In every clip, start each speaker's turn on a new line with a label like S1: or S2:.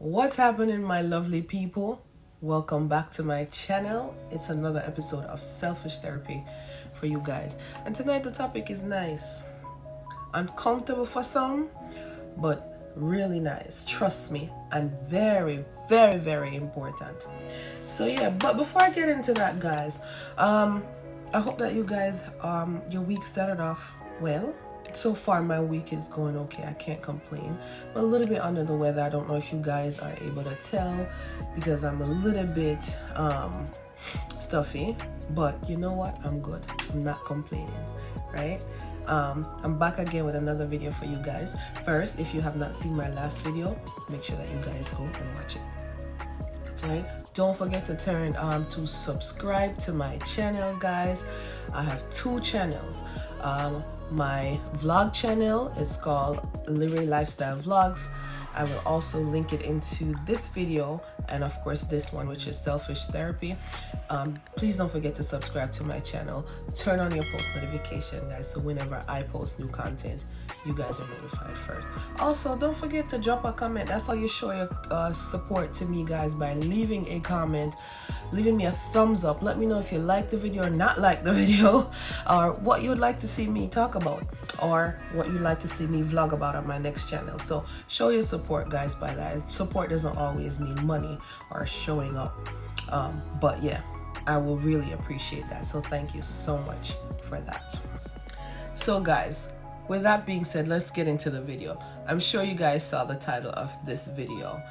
S1: What's happening, my lovely people? Welcome back to my channel. It's another episode of Selfish Therapy for you guys. And tonight the topic is nice. Uncomfortable for some, but really nice. Trust me. And very, very, very important. So yeah, but before I get into that, guys, I hope that you guys, your week started off well. So far my week is going okay. I can't complain. I'm a little bit under the weather. I don't know if you guys are able to tell because I'm a little bit stuffy, but you know what, I'm good. I'm not complaining, right? I'm back again with another video for you guys. First, if you have not seen my last video, make sure that you guys go and watch it. Right? Don't forget to turn to subscribe to my channel, guys. I have two channels. My vlog channel is called Lyraejojo Lifestyle Vlogs. I will also link it into this video and of course this one, which is Selfish Therapy. Please don't forget to subscribe to my channel. Turn on your post notification, guys, so whenever I post new content, you guys are notified first. Also, don't forget to drop a comment. That's how you show your support to me, guys, by leaving a comment, leaving me a thumbs up. Let me know if you like the video or not like the video, or what you would like to see me talk about, or what you'd like to see me vlog about on my next channel. So show your support, guys, by that. Support doesn't always mean money or showing up, but yeah, I will really appreciate that. So thank you so much for that. So guys, with that being said, let's get into the video. I'm sure you guys saw the title of this video,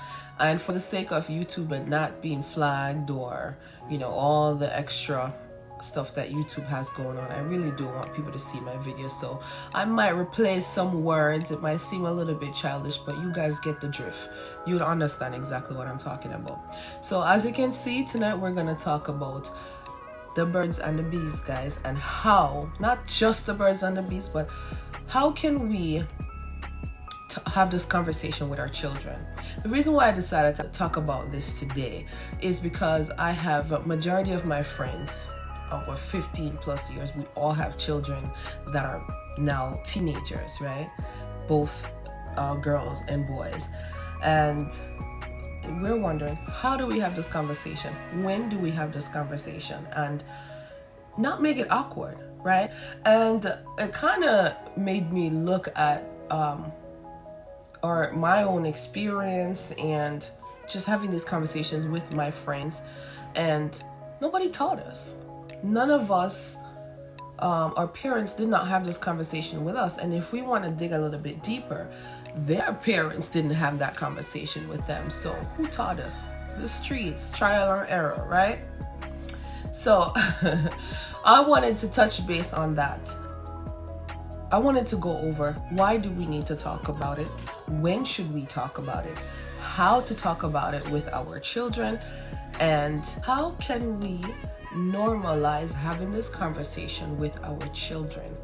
S1: and for the sake of YouTube and not being flagged or, you know, all the extra stuff that YouTube has going on, I really do want people to see my videos, so I might replace some words. It might seem a little bit childish, but you guys get the drift. You'll understand exactly what I'm talking about. So as you can see, tonight we're gonna talk about the birds and the bees, guys, and how, not just the birds and the bees, but how can we have this conversation with our children. The reason why I decided to talk about this today is because I have a majority of my friends over 15 plus years, we all have children that are now teenagers, right? Both girls and boys. And we're wondering, how do we have this conversation? When do we have this conversation? And not make it awkward, right? And it kind of made me look at or my own experience and just having these conversations with my friends, and nobody taught us. None of us, our parents did not have this conversation with us. And if we want to dig a little bit deeper, their parents didn't have that conversation with them. So who taught us? The streets, trial and error, right? So I wanted to touch base on that. I wanted to go over, why do we need to talk about it? When should we talk about it? How to talk about it with our children? And how can we normalize having this conversation with our children?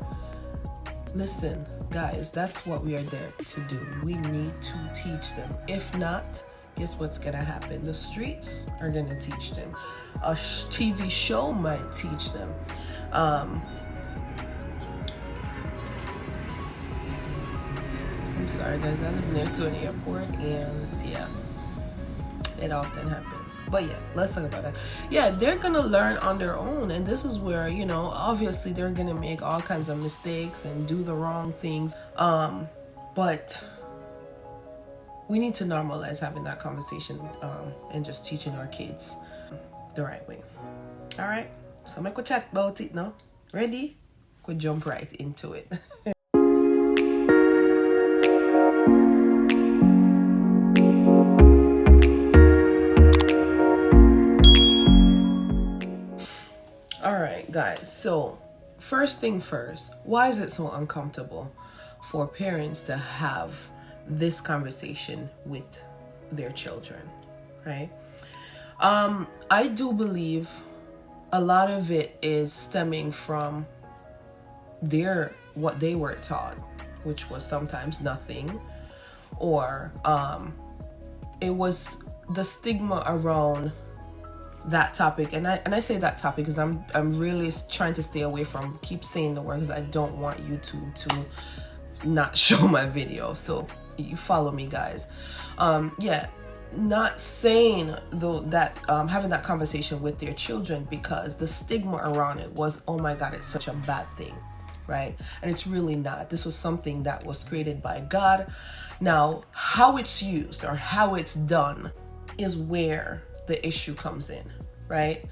S1: Listen, guys, that's what we are there to do. We need to teach them. If not, guess what's gonna happen? The streets are gonna teach them. A TV show might teach them. I'm sorry, guys, I live near to an airport, and yeah, it often happens. But yeah, let's talk about that. Yeah, they're gonna learn on their own, and this is where, you know, obviously they're gonna make all kinds of mistakes and do the wrong things, but we need to normalize having that conversation and just teaching our kids the right way. All right, so make a chat about it now. Ready? We'll jump right into it. Alright, guys, so first thing first, why is it so uncomfortable for parents to have this conversation with their children, right? I do believe a lot of it is stemming from what they were taught, which was sometimes nothing, or it was the stigma around that topic, and I say that topic because I'm really trying to stay away from keep saying the word, because I don't want YouTube to not show my video. So you follow me, guys. Yeah, not saying though that having that conversation with their children, because the stigma around it was, oh my God, it's such a bad thing, right? And it's really not. This was something that was created by God. Now, how it's used or how it's done is where the issue comes in, right?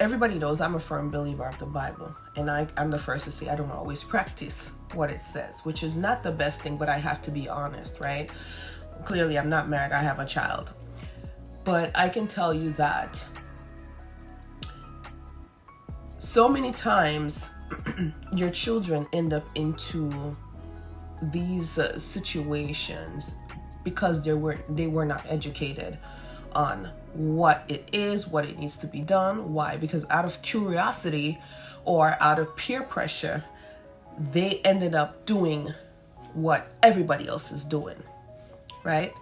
S1: Everybody knows I'm a firm believer of the Bible, and I'm the first to say I don't always practice what it says, which is not the best thing, but I have to be honest, right? Clearly, I'm not married, I have a child. But I can tell you that so many times your children end up into these situations because they were not educated on what it is, what it needs to be done. Why? Because out of curiosity or out of peer pressure, they ended up doing what everybody else is doing, right?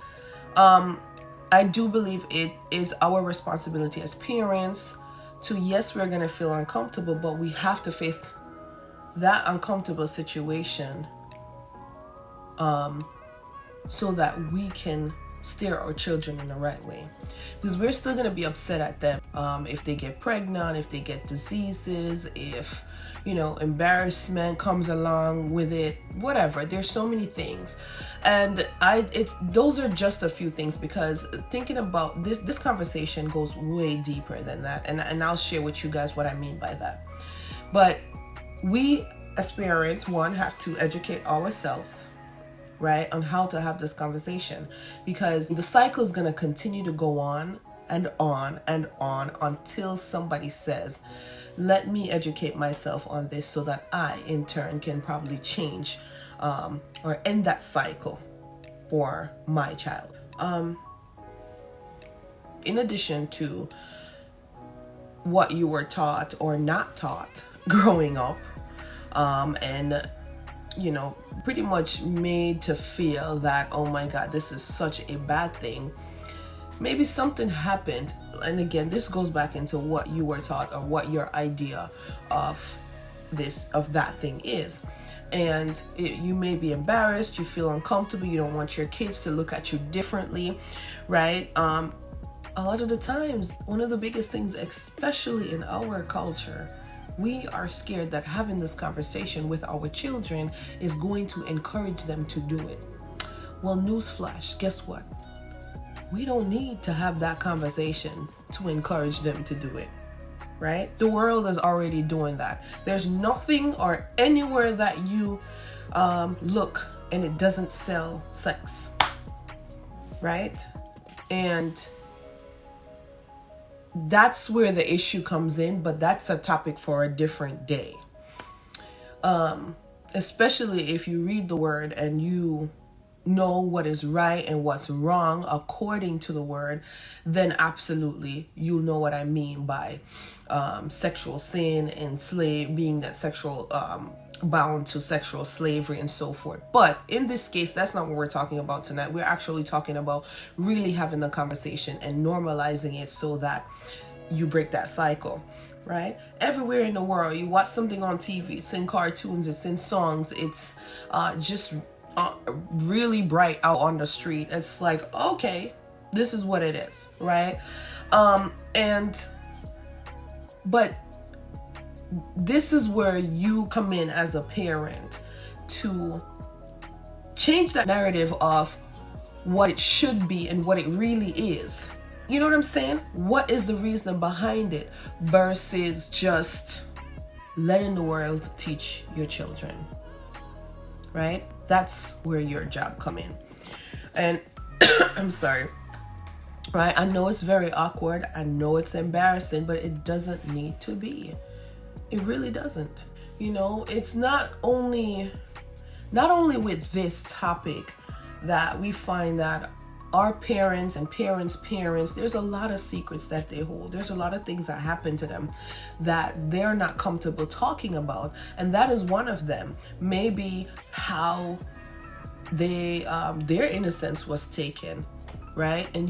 S1: I do believe it is our responsibility as parents to, yes, we're going to feel uncomfortable, but we have to face that uncomfortable situation so that we can steer our children in the right way. Because we're still going to be upset at them if they get pregnant, if they get diseases, if, embarrassment comes along with it, whatever. There's so many things. And those are just a few things, because thinking about this conversation goes way deeper than that. And I'll share with you guys what I mean by that. But we as parents, one, have to educate ourselves, right, on how to have this conversation, because the cycle is going to continue to go on and on and on until somebody says, let me educate myself on this so that I in turn can probably change or end that cycle for my child. In addition to what you were taught or not taught growing up, and pretty much made to feel that, oh my God, this is such a bad thing. Maybe something happened, and again, this goes back into what you were taught or what your idea of that thing is. And you may be embarrassed, you feel uncomfortable, you don't want your kids to look at you differently, right? A lot of the times, one of the biggest things, especially in our culture, we are scared that having this conversation with our children is going to encourage them to do it. Well, newsflash, guess what? We don't need to have that conversation to encourage them to do it, right? The world is already doing that. There's nothing or anywhere that you look and it doesn't sell sex, right? And that's where the issue comes in, but that's a topic for a different day. Especially if you read the word and you know what is right and what's wrong according to the word, then absolutely you'll know what I mean by sexual sin and being that sexual bound to sexual slavery and so forth. But in this case, that's not what we're talking about tonight. We're actually talking about really having the conversation and normalizing it so that you break that cycle, right? Everywhere in the world, you watch something on TV, it's in cartoons, it's in songs, it's just really bright out on the street. It's like, okay, this is what it is, right? But this is where you come in as a parent to change that narrative of what it should be and what it really is. You know what I'm saying? What is the reason behind it versus just letting the world teach your children, right? That's where your job come in. And I'm sorry, right? I know it's very awkward. I know it's embarrassing, but it doesn't need to be. It really doesn't. It's not only with this topic that we find that our parents and parents' there's a lot of secrets that they hold. There's a lot of things that happen to them that they're not comfortable talking about. And that is one of them. Maybe how their innocence was taken, right? And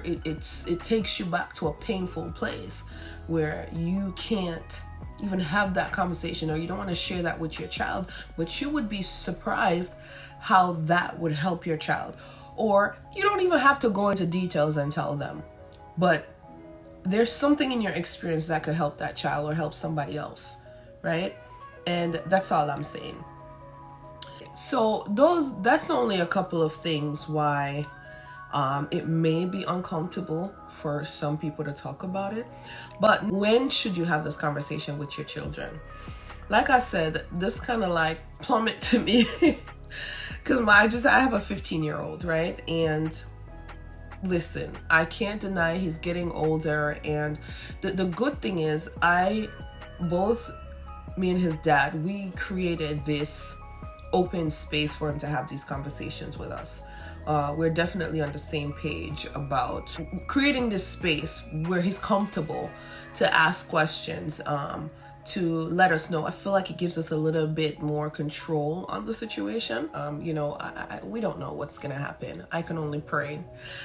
S1: it takes you back to a painful place where you can't even have that conversation, or you don't want to share that with your child, but you would be surprised how that would help your child. Or you don't even have to go into details and tell them, but there's something in your experience that could help that child or help somebody else, right? And that's all I'm saying. So that's only a couple of things why it may be uncomfortable for some people to talk about it. But when should you have this conversation with your children? Like I said, this kind of like plummet to me because I have a 15-year-old, right? And listen, I can't deny he's getting older, and the good thing is both me and his dad, we created this open space for him to have these conversations with us. We're definitely on the same page about creating this space where he's comfortable to ask questions, to let us know. I feel like it gives us a little bit more control on the situation. We don't know what's gonna happen. I can only pray.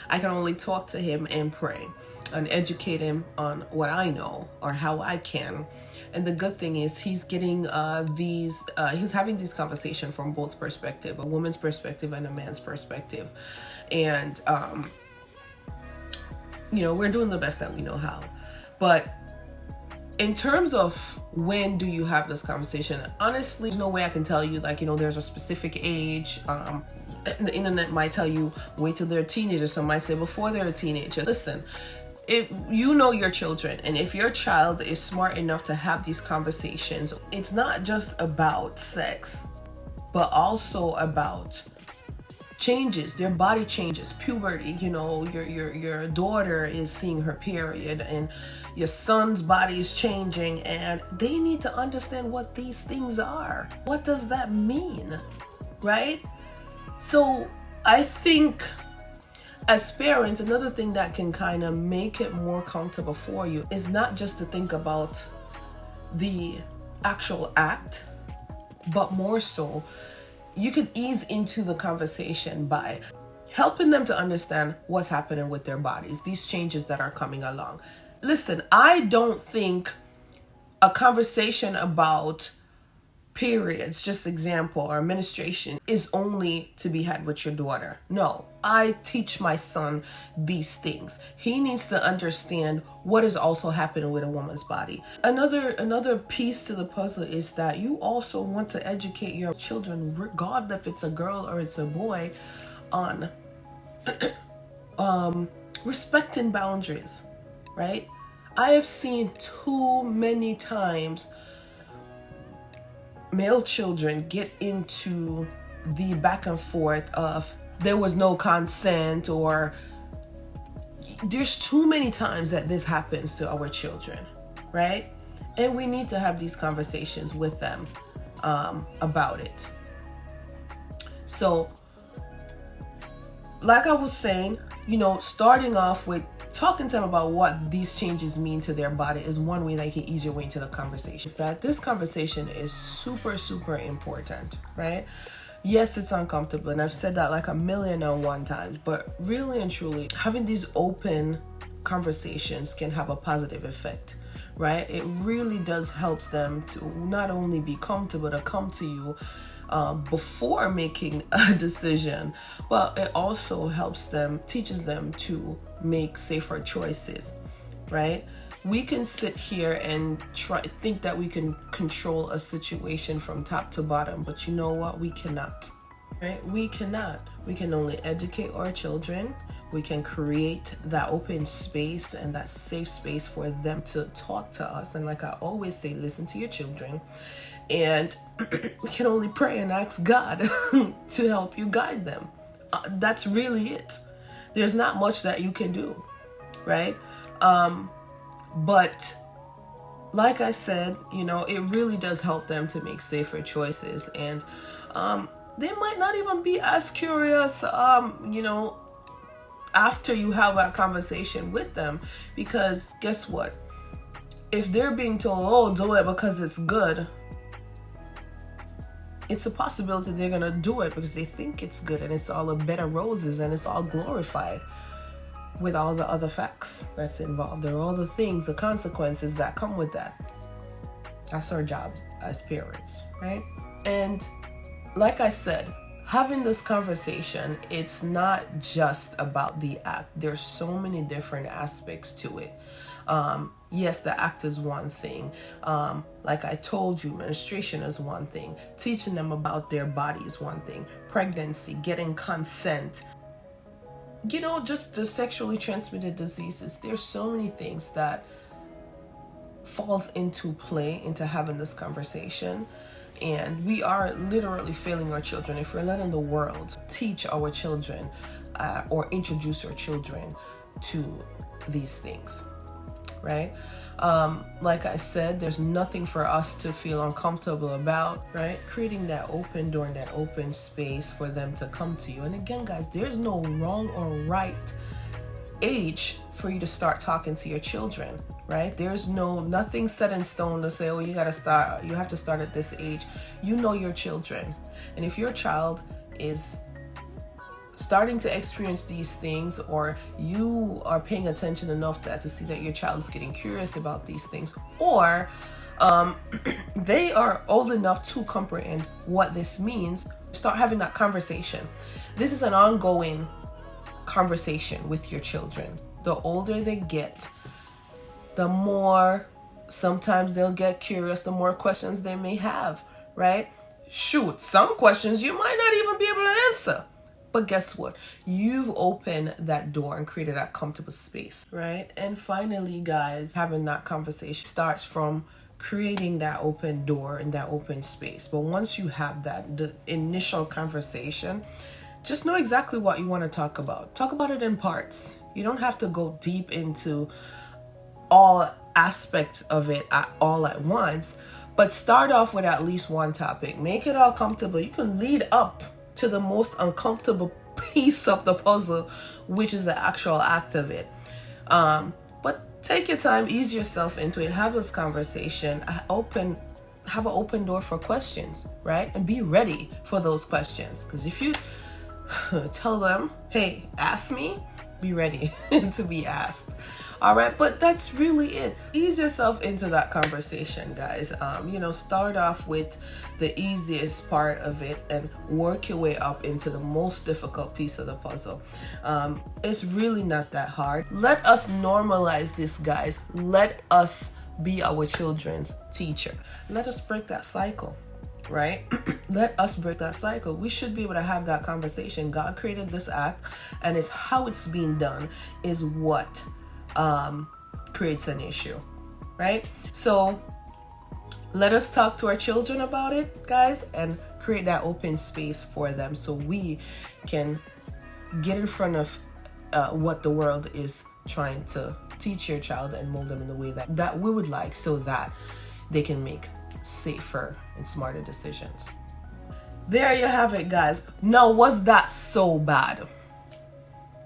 S1: I can only talk to him and pray and educate him on what I know or how I can. And the good thing is he's getting he's having these conversations from both perspectives, a woman's perspective and a man's perspective. And, we're doing the best that we know how. But in terms of when do you have this conversation, honestly, there's no way I can tell you, there's a specific age. The internet might tell you wait till they're teenagers. Some might say before they're a teenager. Listen, if you know your children, and if your child is smart enough to have these conversations, it's not just about sex, but also about changes. Their body changes, puberty. Your daughter is seeing her period, and your son's body is changing, and they need to understand what these things are. What does that mean, right? So I think as parents, another thing that can kind of make it more comfortable for you is not just to think about the actual act, but more so you could ease into the conversation by helping them to understand what's happening with their bodies, these changes that are coming along. Listen, I don't think a conversation about periods, just example, or menstruation, is only to be had with your daughter. No, I teach my son these things. He needs to understand what is also happening with a woman's body. Another piece to the puzzle is that you also want to educate your children, regardless if it's a girl or it's a boy, on respecting boundaries, right? I have seen too many times male children get into the back and forth of there was no consent, or there's too many times that this happens to our children, right? And we need to have these conversations with them about it. So like I was saying, starting off with talking to them about what these changes mean to their body is one way that can ease your way into the conversation. That this conversation is super, super important, right? Yes, it's uncomfortable, and I've said that like 1,000,001 times, but really and truly, having these open conversations can have a positive effect, right? It really does help them to not only be comfortable to come to you before making a decision, but it also teaches them to make safer choices, right? We can sit here and think that we can control a situation from top to bottom, but you know what? We cannot, right? We cannot. We can only educate our children. We can create that open space and that safe space for them to talk to us. And like I always say, listen to your children. And we can only pray and ask God to help you guide them. That's really it. There's not much that you can do, right? But like I said, it really does help them to make safer choices. And they might not even be as curious, after you have that conversation with them. Because guess what? If they're being told, oh, do it because it's good, it's a possibility they're going to do it because they think it's good and it's all a bed of roses and it's all glorified, with all the other facts that's involved. There are all the things, the consequences that come with that. That's our job as parents, right? And like I said, having this conversation, it's not just about the act. There's so many different aspects to it. Yes, the act is one thing. Like I told you, menstruation is one thing. Teaching them about their body is one thing. Pregnancy, getting consent, just the sexually transmitted diseases. There's so many things that falls into play into having this conversation. And we are literally failing our children if we're letting the world teach our children or introduce our children to these things, right? Like I said, there's nothing for us to feel uncomfortable about, right? Creating that open door and that open space for them to come to you. And again, guys, there's no wrong or right age for you to start talking to your children, right? There's nothing set in stone to say, oh, you have to start at this age. You know your children. And if your child is starting to experience these things, or you are paying attention enough to see that your child is getting curious about these things, or they are old enough to comprehend what this means, start having that conversation. This is an ongoing conversation with your children. The older they get, the more sometimes they'll get curious, the more questions they may have, right? Shoot, some questions you might not even be able to answer. But guess what? You've opened that door and created that comfortable space, right? And finally, guys, having that conversation starts from creating that open door and that open space. But once you have that, the initial conversation, just know exactly what you want to talk about. Talk about it in parts. You don't have to go deep into all aspects of it all at once, but start off with at least one topic. Make it all comfortable. You can lead up to the most uncomfortable piece of the puzzle, which is the actual act of it. But take your time, ease yourself into it, have this conversation, have an open door for questions, right? And be ready for those questions. Because if you tell them, hey, ask me, be ready to be asked. All right, but that's really it. Ease yourself into that conversation, guys. Start off with the easiest part of it and work your way up into the most difficult piece of the puzzle. It's really not that hard. Let us normalize this, guys. Let us be our children's teacher. Let us break that cycle. Right? Let us break that cycle. We should be able to have that conversation. God created this act, and it's how it's being done is what creates an issue, right? So let us talk to our children about it, guys, and create that open space for them so we can get in front of what the world is trying to teach your child and mold them in the way that we would like, so that they can make safer and smarter decisions. There you have it, guys. Now, was that so bad?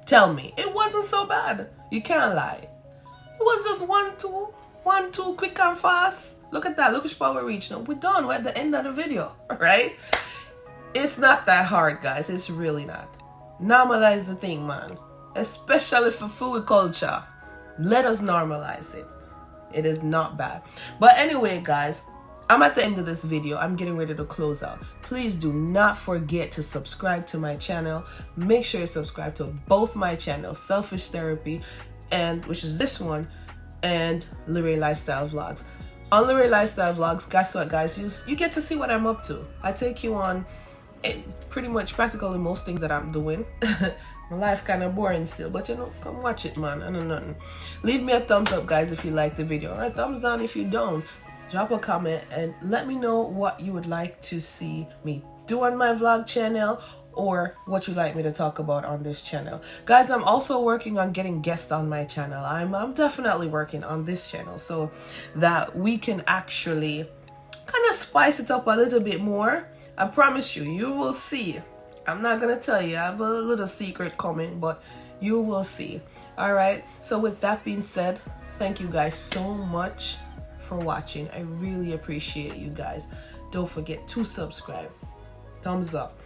S1: Tell me. It wasn't so bad. You can't lie. It was just 1, 2, quick and fast. Look at that. Look which part we reached. Now we're done. We're at the end of the video, right? It's not that hard, guys. It's really not. Normalize the thing, man. Especially for food culture. Let us normalize it. It is not bad. But anyway, guys, I'm at the end of this video. I'm getting ready to close out. Please do not forget to subscribe to my channel. Make sure you subscribe to both my channels, Selfish Therapy, which is this one, and Lyrae Lifestyle Vlogs. On Lyrae Lifestyle Vlogs, guess what, guys? You get to see what I'm up to. I take you on pretty much practically most things that I'm doing. My life kind of boring still, but come watch it, man. I know nothing. Leave me a thumbs up, guys, if you like the video. All right, thumbs down if you don't. Drop a comment and let me know what you would like to see me do on my vlog channel, or what you'd like me to talk about on this channel. Guys, I'm also working on getting guests on my channel. I'm definitely working on this channel so that we can actually kind of spice it up a little bit more. I promise you will see. I'm not gonna tell you. I have a little secret coming, but you will see. All right, so with that being said, thank you guys so much for watching. I really appreciate you guys. Don't forget to subscribe, thumbs up,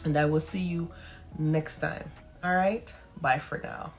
S1: and I will see you next time. All right, bye for now.